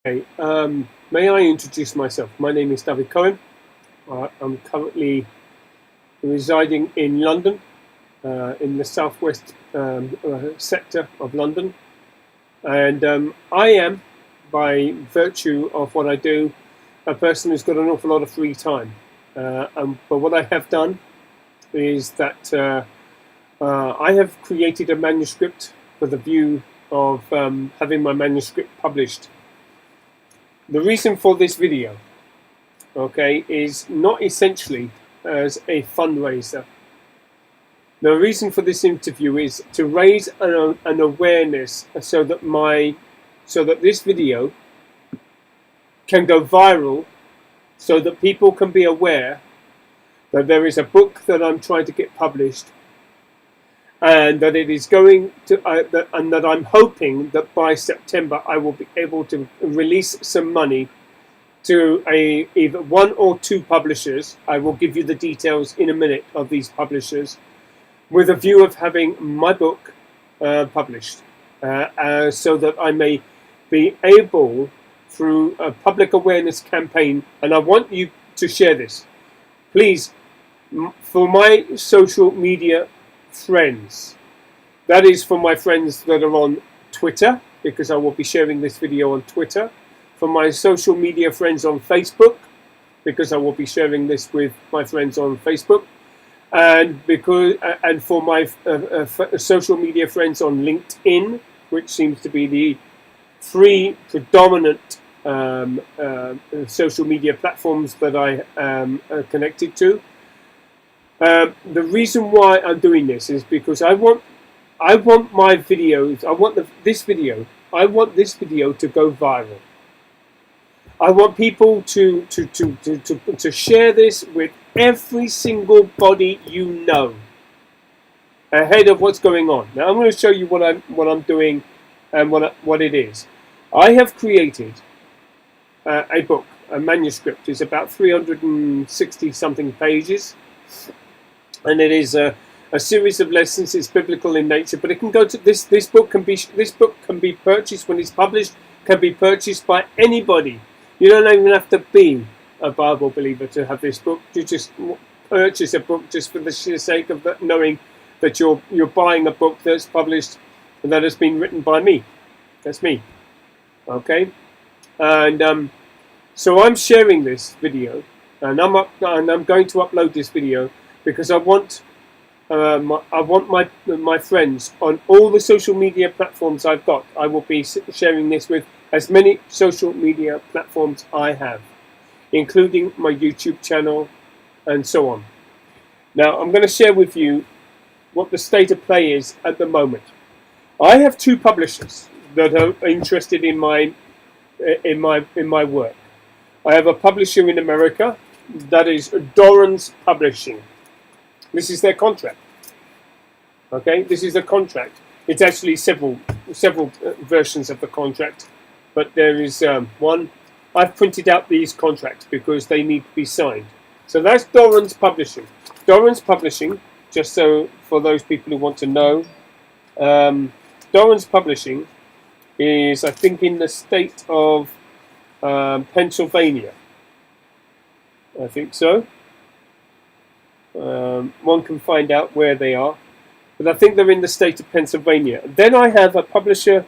Okay, may I introduce myself? My name is David Cohen. I'm currently residing in London, in the southwest sector of London. And I am, by virtue of what I do, a person who's got an awful lot of free time. But what I have done is that I have created a manuscript with a view of having my manuscript published. The reason for this video, okay, is not essentially as a fundraiser. The reason for this interview is to raise an awareness so that this video can go viral, so that people can be aware that there is a book that I'm trying to get published, and that it is going to, and that I'm hoping that by September I will be able to release some money to either one or two publishers. I will give you the details in a minute of these publishers, with a view of having my book published, so that I may be able, through a public awareness campaign, and I want you to share this, please, for my social media friends. That is for my friends that are on Twitter, because I will be sharing this video on Twitter. For my social media friends on Facebook, because I will be sharing this with my friends on Facebook. And for my social media friends on LinkedIn, which seems to be the three predominant social media platforms that I am connected to. The reason why I'm doing this is because I want my videos. I want this video to go viral. I want people to share this with every single body you know, ahead of what's going on. Now I'm going to show you what I'm doing and what it is. I have created a book, a manuscript. It's about 360 something pages, and it is a series of lessons. It's biblical in nature, but it can go to this book can be purchased when it's published. Can be purchased by anybody. You don't even have to be a Bible believer to have this book. You just purchase a book just for the sheer sake of knowing that you're buying a book that's published and that has been written by me. That's me. Okay, and so I'm sharing this video, and I'm going to upload this video because I want my friends on all the social media platforms I've got. I will be sharing this with as many social media platforms I have, including my YouTube channel and so on. Now I'm going to share with you what the state of play is at the moment. I have two publishers that are interested in my work. I have a publisher in America, that is Dorrance Publishing. This is their contract. Okay, this is the contract. It's actually several versions of the contract, but there is one. I've printed out these contracts because they need to be signed. So that's Dorrance Publishing. Dorrance Publishing, just so for those people who want to know, Dorrance Publishing is, I think, in the state of Pennsylvania. I think so. One can find out where they are, but I think they're in the state of Pennsylvania. Then I have a publisher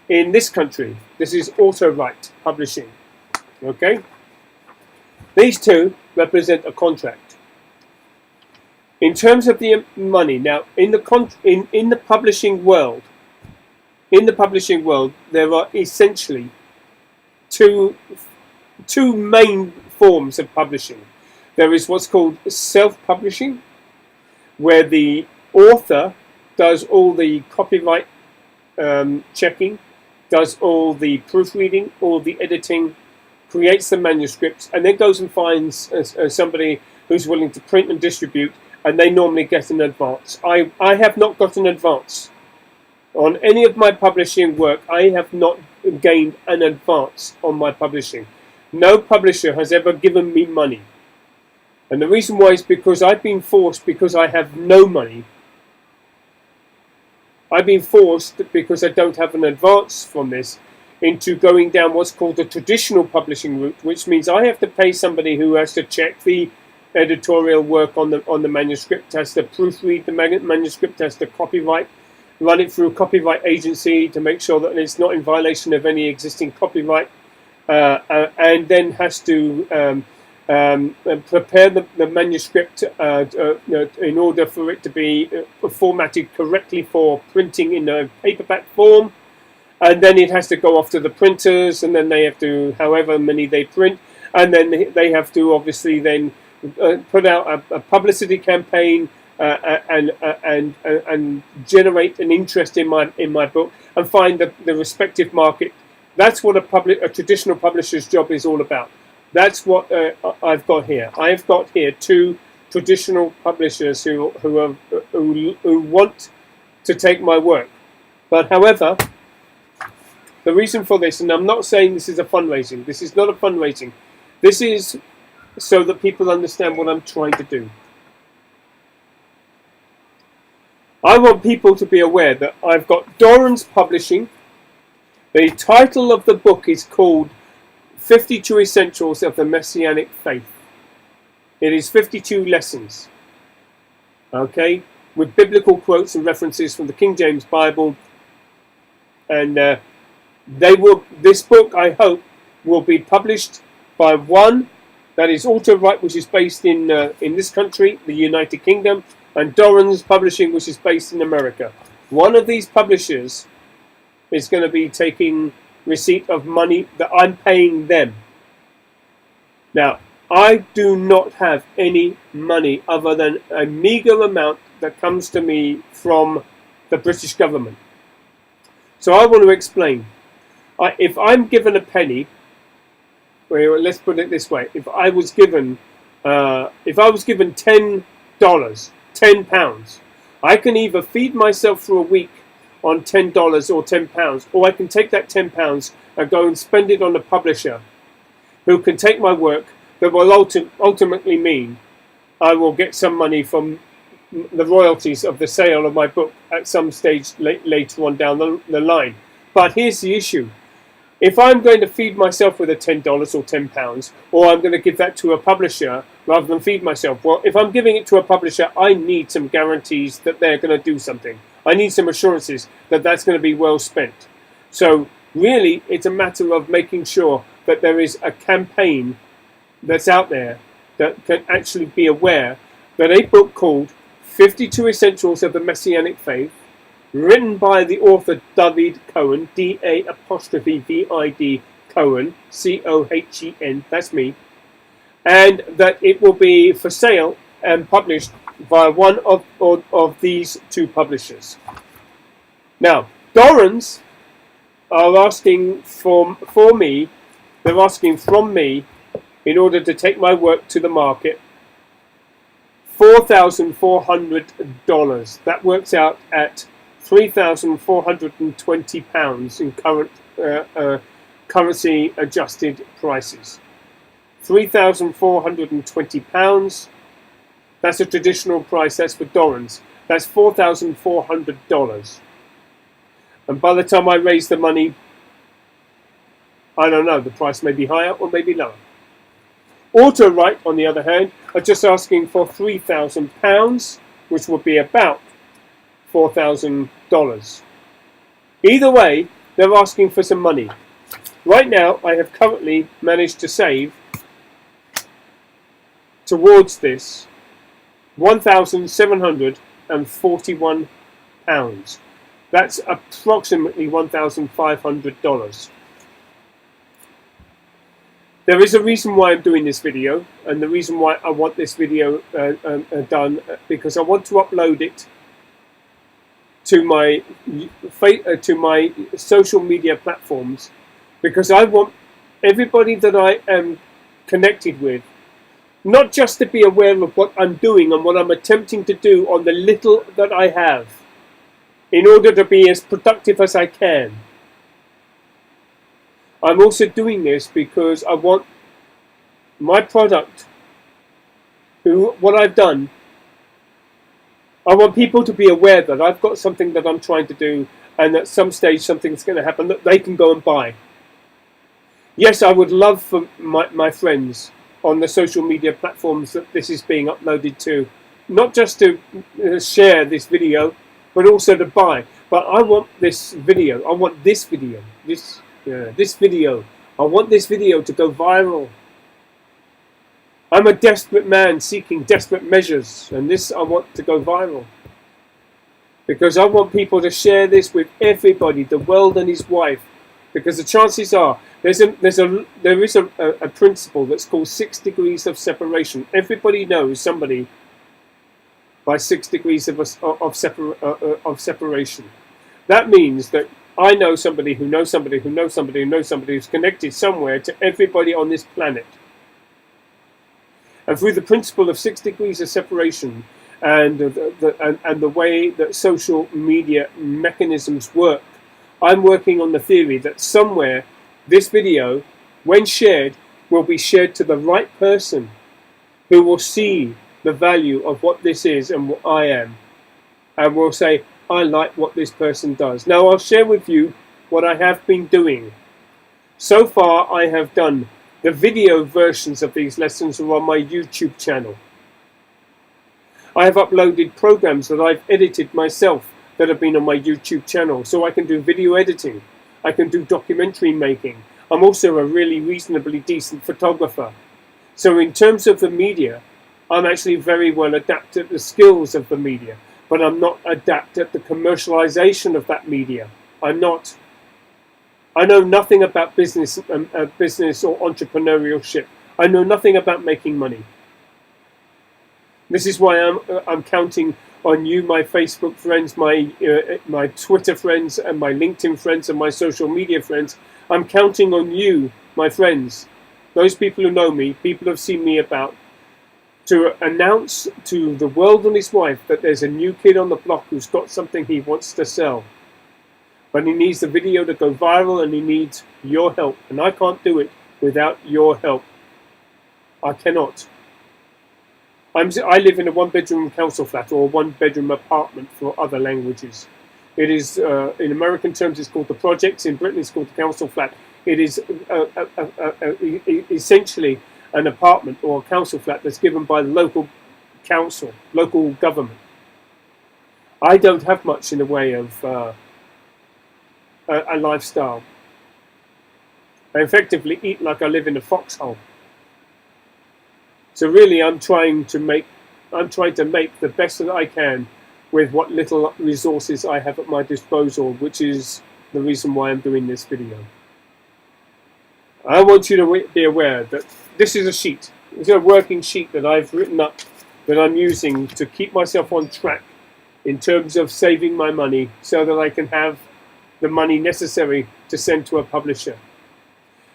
in this country. This is Auto-Write Publishing. Okay, these two represent a contract. In terms of the money, now in the publishing world, there are essentially two main forms of publishing. There is what's called self-publishing, where the author does all the copyright checking, does all the proofreading, all the editing, creates the manuscripts, and then goes and finds somebody who's willing to print and distribute, and they normally get an advance. I have not got an advance. On any of my publishing work, I have not gained an advance on my publishing. No publisher has ever given me money. And the reason why is because I've been forced, because I have no money. I've been forced because I don't have an advance from this, into going down what's called the traditional publishing route, which means I have to pay somebody who has to check the editorial work on the manuscript, has to proofread the manuscript, has to copyright, run it through a copyright agency to make sure that it's not in violation of any existing copyright, and then has to prepare the manuscript in order for it to be formatted correctly for printing in a paperback form. And then it has to go off to the printers, and then they have to, however many they print, and then they have to obviously then put out a publicity campaign and generate an interest in my book and find the respective market. That's what a traditional publisher's job is all about. That's what I've got here. I've got here two traditional publishers who want to take my work, but however. The reason for this, and I'm not saying this is a fundraising. This is not a fundraising. This is so that people understand what I'm trying to do. I want people to be aware that I've got Dorrance Publishing. The title of the book is called 52 Essentials of the Messianic Faith. It is 52 lessons, okay, with biblical quotes and references from the King James Bible, and this book, I hope, will be published by one that is Auto-Write, which is based in this country, the United Kingdom, and Dorrance Publishing, which is based in America. One of these publishers is going to be taking receipt of money that I'm paying them. Now, I do not have any money other than a meager amount that comes to me from the British government. So I want to explain. If I'm given a penny, well, let's put it this way: if I was given $10, £10, I can either feed myself for a week on $10 or £10, or I can take that £10 and go and spend it on a publisher who can take my work. That will ultimately mean I will get some money from the royalties of the sale of my book at some stage later on down the line. But here's the issue. If I'm going to feed myself with a $10 or £10, or I'm going to give that to a publisher rather than feed myself, well, if I'm giving it to a publisher, I need some guarantees that they're going to do something. I need some assurances that that's going to be well spent. So really, it's a matter of making sure that there is a campaign that's out there that can actually be aware that a book called 52 Essentials of the Messianic Faith, written by the author David Cohen, D-A''V-I-D Cohen, C-O-H-E-N, that's me, and that it will be for sale and published by one of these two publishers. Now, Dorrance are asking from me, in order to take my work to the market, $4,400. That works out at £3,420 in current currency adjusted prices. £3,420. That's a traditional price. That's for Dorrance. That's $4,400. And by the time I raise the money, I don't know, the price may be higher or maybe lower. Auto-Write, on the other hand, are just asking for £3,000, which would be about $4,000. Either way, they're asking for some money. Right now, I have currently managed to save towards this £1,741. That's approximately $1,500. There is a reason why I'm doing this video, and the reason why I want this video done, because I want to upload it to my social media platforms, because I want everybody that I am connected with not just to be aware of what I'm doing and what I'm attempting to do on the little that I have, in order to be as productive as I can. I'm also doing this because I want my product, what I've done, I want people to be aware that I've got something that I'm trying to do, and at some stage something's going to happen that they can go and buy. Yes, I would love for my friends on the social media platforms that this is being uploaded to, not just to share this video, but also to buy. But I want this video. I want this video. This video. I want this video to go viral. I'm a desperate man seeking desperate measures, and this I want to go viral. Because I want people to share this with everybody, the world and his wife. Because the chances are, there is a principle that's called 6 degrees of separation. Everybody knows somebody by 6 degrees of separation. That means that I know somebody who knows somebody who knows somebody who knows somebody who's connected somewhere to everybody on this planet. And through the principle of 6 degrees of separation and the way that social media mechanisms work, I'm working on the theory that somewhere this video, when shared, will be shared to the right person who will see the value of what this is and what I am, and will say, I like what this person does. Now I'll share with you what I have been doing. So far I have done the video versions of these lessons are on my YouTube channel. I have uploaded programs that I've edited myself that have been on my YouTube channel, so I can do video editing, I can do documentary making. I'm also a really reasonably decent photographer. So in terms of the media, I'm actually very well adept at the skills of the media, but I'm not adept at the commercialization of that media. I know nothing about business or entrepreneurship. I know nothing about making money. This is why I'm counting on you, my Facebook friends, my Twitter friends, and my LinkedIn friends, and my social media friends. I'm counting on you, my friends, those people who know me, people who have seen me about, to announce to the world and his wife that there's a new kid on the block who's got something he wants to sell. But he needs the video to go viral, and he needs your help. And I can't do it without your help. I cannot. I live in a one-bedroom council flat, or a one-bedroom apartment for other languages. It is, in American terms, it's called the projects. In Britain, it's called the council flat. It is essentially an apartment or a council flat that's given by the local council, local government. I don't have much in the way of a lifestyle. I effectively eat like I live in a foxhole. So really, I'm trying to make the best that I can with what little resources I have at my disposal, which is the reason why I'm doing this video. I want you to be aware that this is a sheet. It's a working sheet that I've written up that I'm using to keep myself on track in terms of saving my money so that I can have the money necessary to send to a publisher.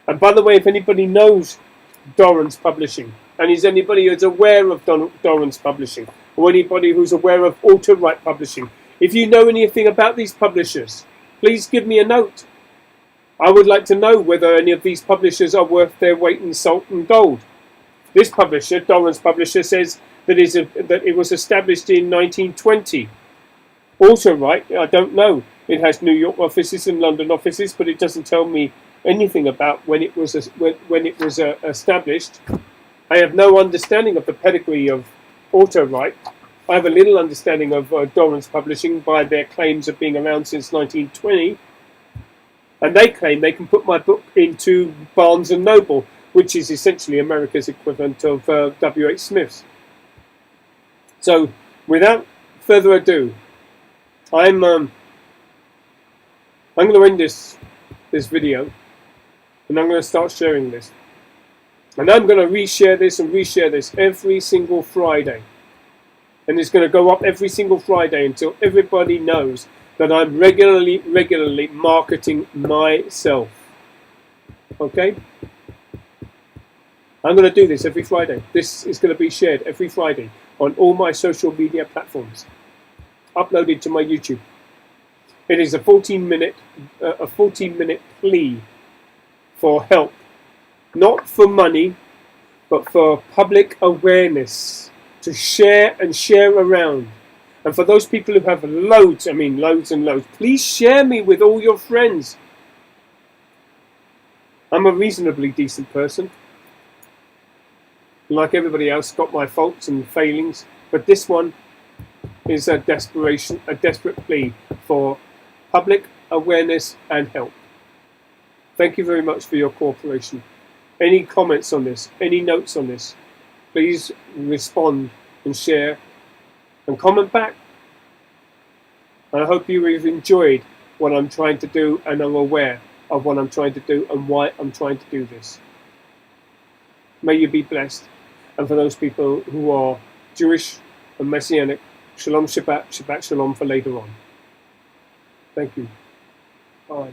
And by the way, if anybody knows Dorrance Publishing, and is anybody who's aware of Dorrance Publishing, or anybody who's aware of Auto-Write Publishing, if you know anything about these publishers, please give me a note. I would like to know whether any of these publishers are worth their weight in salt and gold. This publisher, Dorrance Publisher, says that it was established in 1920. Auto-Write, I don't know. It has New York offices and London offices, but it doesn't tell me anything about when it was established. I have no understanding of the pedigree of Auto-Write. I have a little understanding of Dorrance Publishing by their claims of being around since 1920. And they claim they can put my book into Barnes & Noble, which is essentially America's equivalent of W.H. Smith's. So, without further ado, I'm going to end this video, and I'm going to start sharing this. And I'm going to reshare this and reshare this every single Friday. And it's going to go up every single Friday until everybody knows that I'm regularly marketing myself. Okay? I'm going to do this every Friday. This is going to be shared every Friday on all my social media platforms, uploaded to my YouTube. It is a 14-minute plea for help. Not for money, but for public awareness, to share and share around. And for those people who have loads and loads, please share me with all your friends. I'm a reasonably decent person. Like everybody else, got my faults and failings, but this one is a desperate plea for public awareness and help. Thank you very much for your cooperation. Any comments on this, any notes on this, please respond and share and comment back. And I hope you have enjoyed what I'm trying to do and are aware of what I'm trying to do and why I'm trying to do this. May you be blessed. And for those people who are Jewish and Messianic, Shalom Shabbat, Shabbat Shalom for later on. Thank you. Bye.